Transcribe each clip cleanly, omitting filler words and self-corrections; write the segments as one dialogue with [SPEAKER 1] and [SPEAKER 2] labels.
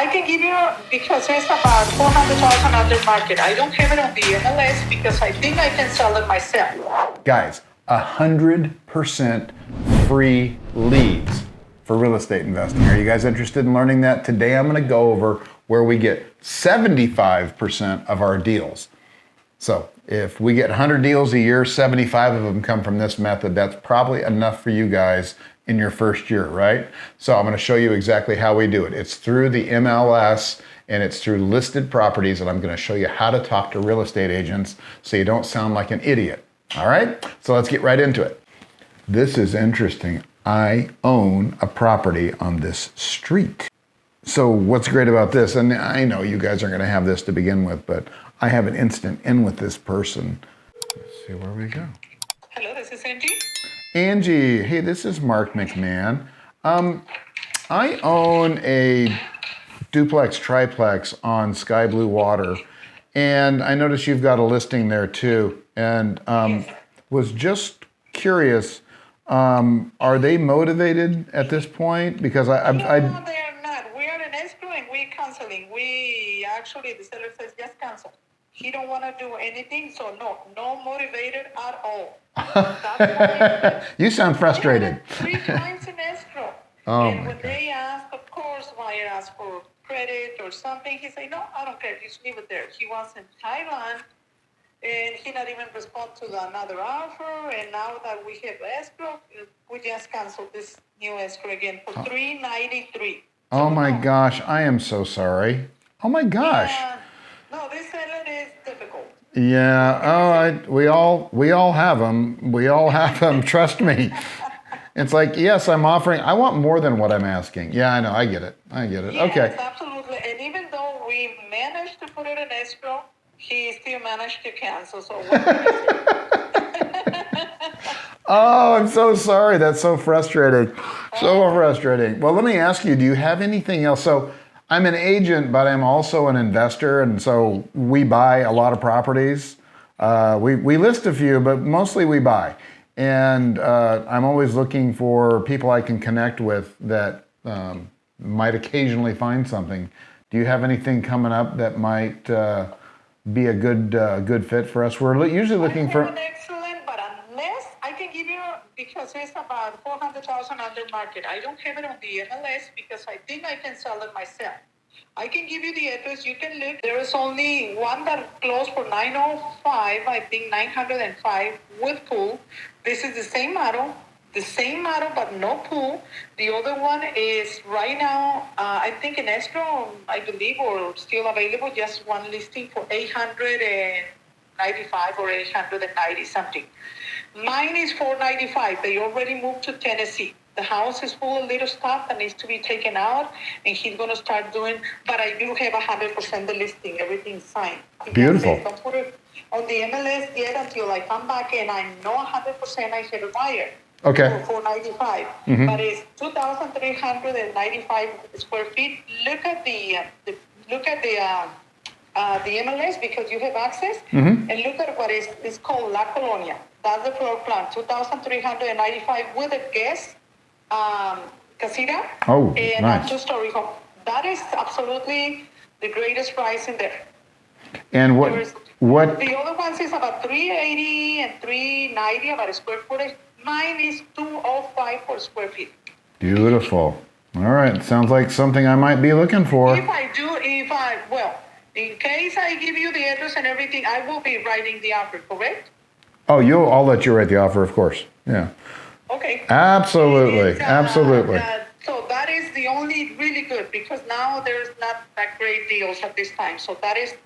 [SPEAKER 1] I can give you, because it's about 400,000 under market. I don't have it on the MLS because I think I can sell it myself.
[SPEAKER 2] Guys, 100% free leads for real estate investing. Are you guys interested in learning that? Today I'm going to go over where we get 75% of our deals. So if we get 100 deals a year, 75 of them come from this method. That's probably enough for you guys in your first year, right? So I'm going to show you exactly how we do it. It's through the MLS and it's through listed properties, and I'm going to show you how to talk to real estate agents so you don't sound like an idiot. All right, so let's get right into it. This is interesting. I own a property on this street. So what's great about this, and I know you guys aren't going to have this to begin with, but I have an instant in with this person. Let's see where we go.
[SPEAKER 1] Hello, this is Angie.
[SPEAKER 2] Angie, hey, this is Mark McMahon. I own a duplex triplex on Sky Blue Water, and I noticed you've got a listing there too, and was just curious, are they motivated at this point? Because
[SPEAKER 1] No, they are not. We are in escrow and we're canceling. The seller says just cancel. He don't want to do anything, so no motivated at all. That's why
[SPEAKER 2] you sound frustrated.
[SPEAKER 1] 3 times in escrow.
[SPEAKER 2] Oh,
[SPEAKER 1] and when they ask, of course, buyer asks for credit or something, he say, no, I don't care, just leave it there. He was in Thailand, and he not even respond to another offer, and now that we have escrow, we just canceled this new escrow again for $393.
[SPEAKER 2] Oh my gosh, I am so sorry. Oh my gosh.
[SPEAKER 1] No, this seller is difficult.
[SPEAKER 2] Yeah, we all have them. We all have them, trust me. It's like, yes, I want more than what I'm asking. Yeah, I know, I get it.
[SPEAKER 1] Yes,
[SPEAKER 2] okay.
[SPEAKER 1] Absolutely. And even though we managed to put it in escrow, he still managed to cancel. So
[SPEAKER 2] Oh, I'm so sorry. That's so frustrating. So frustrating. Well, let me ask you, do you have anything else? So I'm an agent, but I'm also an investor. And so we buy a lot of properties. We list a few, but mostly we buy. And I'm always looking for people I can connect with that might occasionally find something. Do you have anything coming up that might be a good fit for us? We're usually looking for...
[SPEAKER 1] Excellent, but unless I can give you, because it's about 400,000 under market. I don't have it on the MLS because I think I can sell it myself. I can give you the address. You can look. There is only one that closed for 905, I think 905 with pool. This is the same model, but no pool. The other one is right now, I think in escrow, I believe, or still available, just one listing for 895 or 890 something. Mine is 495. They already moved to Tennessee. The house is full of little stuff that needs to be taken out, and he's going to start doing, but I do have 100% the listing, everything's signed.
[SPEAKER 2] Beautiful.
[SPEAKER 1] Don't put it on the MLS yet until I come back and I know 100% I have a buyer.
[SPEAKER 2] Okay.
[SPEAKER 1] For 495, but it's 2,395 square feet. Look at the MLS because you have access, and look at what is called La Colonia. That's the floor plan, 2,395 with a guest casita and
[SPEAKER 2] nice.
[SPEAKER 1] a 2-story home. That is absolutely the greatest price in there.
[SPEAKER 2] And what
[SPEAKER 1] the other ones is about 380 and 390 about a square footage. Mine is 205 per square feet.
[SPEAKER 2] Beautiful. All right, sounds like something I might be looking for.
[SPEAKER 1] In case I give you the address and everything, I will be writing the offer, correct?
[SPEAKER 2] Oh, I'll let you write the offer, of course. Yeah.
[SPEAKER 1] Okay.
[SPEAKER 2] Absolutely.
[SPEAKER 1] So that is the only really good, because now there's not that great deals at this time. So that is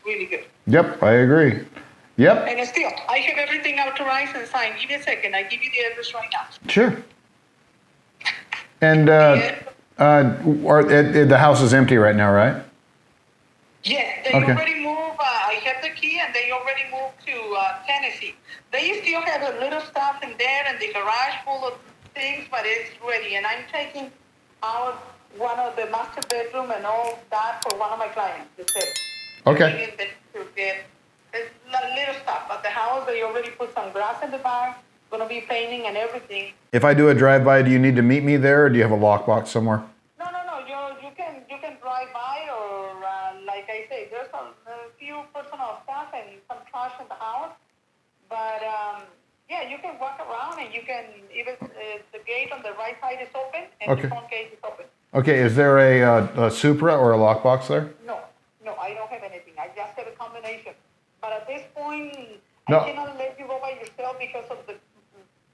[SPEAKER 1] really good.
[SPEAKER 2] Yep, I agree. Yep.
[SPEAKER 1] And still, I have everything authorized and signed. Give me a second. I give you the address right now.
[SPEAKER 2] Sure. And the house is empty right now, right?
[SPEAKER 1] Yes, they already moved. I have the key, and they already moved to Tennessee. They still have a little stuff in there, and the garage full of things, but it's ready. And I'm taking out one of the master bedroom and all that for one of my clients. That's it.
[SPEAKER 2] Okay.
[SPEAKER 1] To get little stuff, but the house, they already put some grass in the back. Gonna be painting and everything.
[SPEAKER 2] If I do a drive-by, do you need to meet me there, or do you have a lockbox somewhere?
[SPEAKER 1] No. You can drive by. buy, or like I say, there's a few personal stuff and some trash in the house. But yeah, you can walk around and you can even the gate on the right side is open and the front gate is open.
[SPEAKER 2] Okay, is there a Supra or a lockbox there?
[SPEAKER 1] No, no, I don't have anything. I just have a combination. But at this point,
[SPEAKER 2] No.
[SPEAKER 1] I cannot let you go by yourself because of the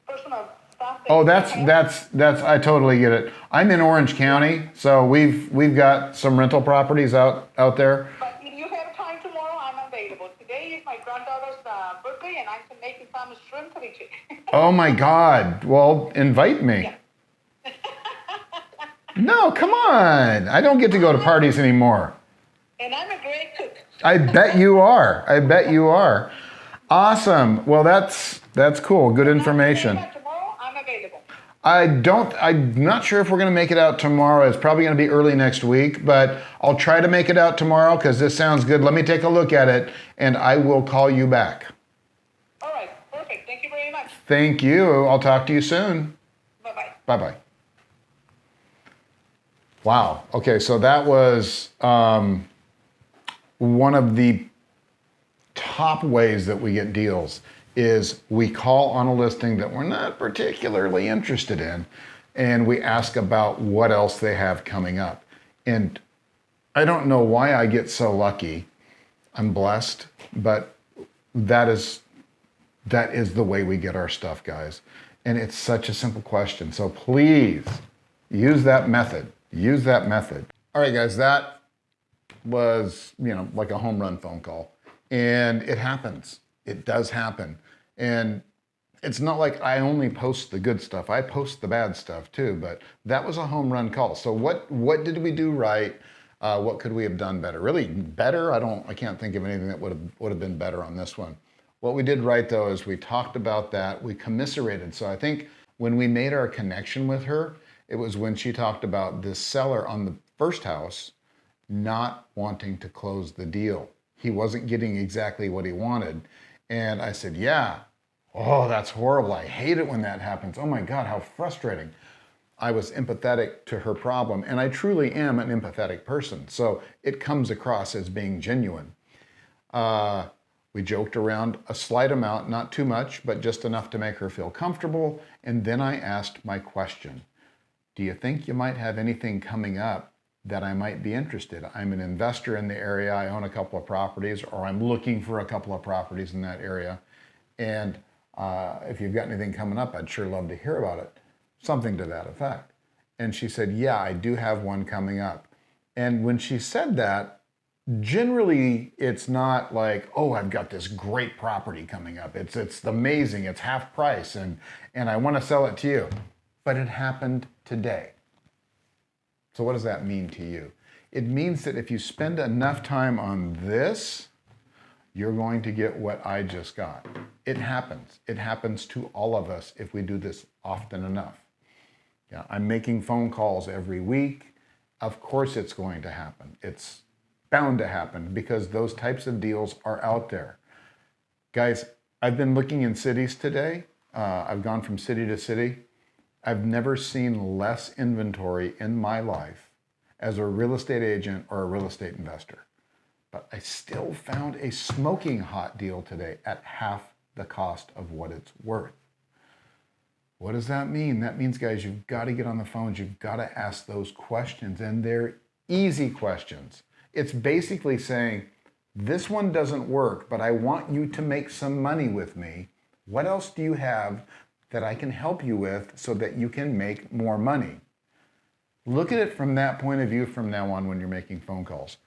[SPEAKER 1] personal stuff.
[SPEAKER 2] Oh, that's I totally get it. I'm in Orange County, so we've got some rental properties out there.
[SPEAKER 1] But if you have time tomorrow, I'm available. Today is my granddaughter's birthday, and I'm making some shrimp ceviche.
[SPEAKER 2] Oh my God! Well, invite me.
[SPEAKER 1] Yeah.
[SPEAKER 2] No, come on! I don't get to go to parties anymore.
[SPEAKER 1] And I'm a great cook.
[SPEAKER 2] I bet you are. I bet you are. Awesome. Well, that's cool. Good information.
[SPEAKER 1] Tomorrow, I'm available.
[SPEAKER 2] I'm not sure if we're going to make it out tomorrow. It's probably going to be early next week, but I'll try to make it out tomorrow because this sounds good. Let me take a look at it and I will call you back.
[SPEAKER 1] All right. Perfect. Thank you very much.
[SPEAKER 2] Thank you. I'll talk to you soon.
[SPEAKER 1] Bye-bye.
[SPEAKER 2] Bye-bye. Wow. Okay. So that was one of the top ways that we get deals is we call on a listing that we're not particularly interested in, and we ask about what else they have coming up. And I don't know why I get so lucky. I'm blessed, but that is the way we get our stuff, guys. And it's such a simple question. So please use that method. Use that method. All right, guys, that was, like a home run phone call. And it happens. It does happen. And it's not like I only post the good stuff. I post the bad stuff too, but that was a home run call. So what did we do right? What could we have done better? Really better? I can't think of anything that would have been better on this one. What we did right though is we talked about that. We commiserated. So I think when we made our connection with her, it was when she talked about this seller on the first house not wanting to close the deal. He wasn't getting exactly what he wanted. And I said, yeah, oh, that's horrible. I hate it when that happens. Oh my God, how frustrating. I was empathetic to her problem, and I truly am an empathetic person. So it comes across as being genuine. We joked around a slight amount, not too much, but just enough to make her feel comfortable. And then I asked my question. Do you think you might have anything coming up that I might be interested? I'm an investor in the area. I own a couple of properties, or I'm looking for a couple of properties in that area. And if you've got anything coming up, I'd sure love to hear about it. Something to that effect. And she said, yeah, I do have one coming up. And when she said that, generally it's not like, oh, I've got this great property coming up. It's amazing. It's half price and I want to sell it to you. But it happened today. So what does that mean to you? It means that if you spend enough time on this, you're going to get what I just got. It happens. It happens to all of us if we do this often enough. Yeah, I'm making phone calls every week. Of course it's going to happen. It's bound to happen because those types of deals are out there. Guys, I've been looking in cities today. I've gone from city to city. I've never seen less inventory in my life as a real estate agent or a real estate investor. But I still found a smoking hot deal today at half the cost of what it's worth. What does that mean? That means, guys, you've got to get on the phones. You've got to ask those questions, and they're easy questions. It's basically saying, this one doesn't work, but I want you to make some money with me. What else do you have that I can help you with so that you can make more money? Look at it from that point of view from now on when you're making phone calls.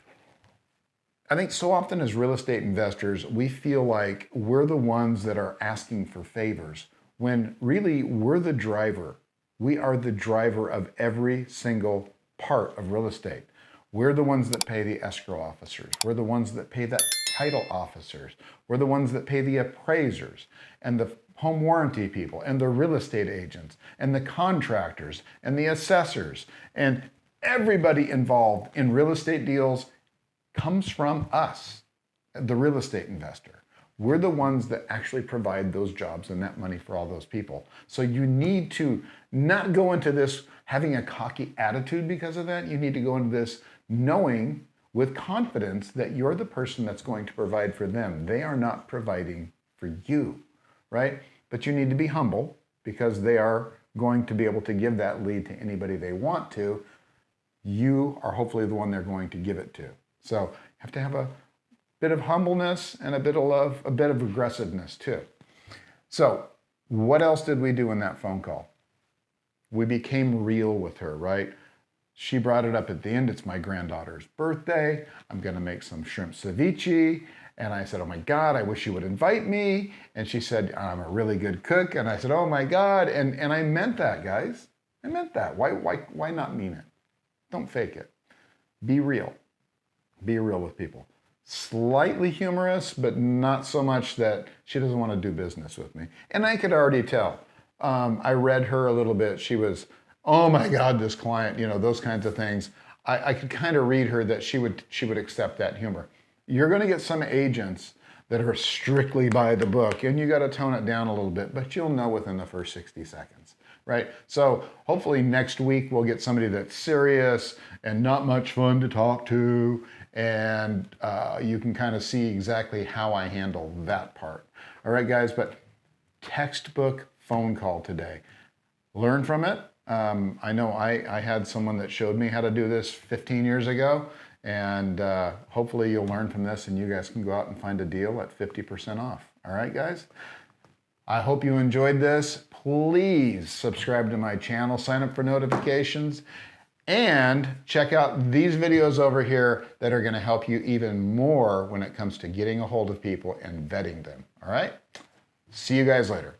[SPEAKER 2] I think so often as real estate investors, we feel like we're the ones that are asking for favors, when really we're the driver. We are the driver of every single part of real estate. We're the ones that pay the escrow officers. We're the ones that pay the title officers. We're the ones that pay the appraisers and the home warranty people and the real estate agents and the contractors and the assessors, and everybody involved in real estate deals comes from us, the real estate investor. We're the ones that actually provide those jobs and that money for all those people. So you need to not go into this having a cocky attitude because of that. You need to go into this knowing with confidence that you're the person that's going to provide for them. They are not providing for you, right? But you need to be humble because they are going to be able to give that lead to anybody they want to. You are hopefully the one they're going to give it to. So you have to have a bit of humbleness and a bit of love, a bit of aggressiveness too. So what else did we do in that phone call? We became real with her, right? She brought it up at the end. It's my granddaughter's birthday. I'm going to make some shrimp ceviche. And I said, oh my God, I wish you would invite me. And she said, I'm a really good cook. And I said, oh my God. And I meant that, guys. I meant that. Why not mean it? Don't fake it. Be real. Be real with people. Slightly humorous, but not so much that she doesn't want to do business with me. And I could already tell. I read her a little bit. She was, oh my God, this client, those kinds of things. I could kind of read her that she would accept that humor. You're going to get some agents that are strictly by the book, and you got to tone it down a little bit, but you'll know within the first 60 seconds, right? So hopefully next week we'll get somebody that's serious and not much fun to talk to, and you can kind of see exactly how I handle that part. All right, guys, but textbook phone call today. Learn from it. I know I had someone that showed me how to do this 15 years ago, and hopefully you'll learn from this and you guys can go out and find a deal at 50% off. All right, guys? I hope you enjoyed this. Please subscribe to my channel, sign up for notifications, and check out these videos over here that are going to help you even more when it comes to getting a hold of people and vetting them. All right? See you guys later.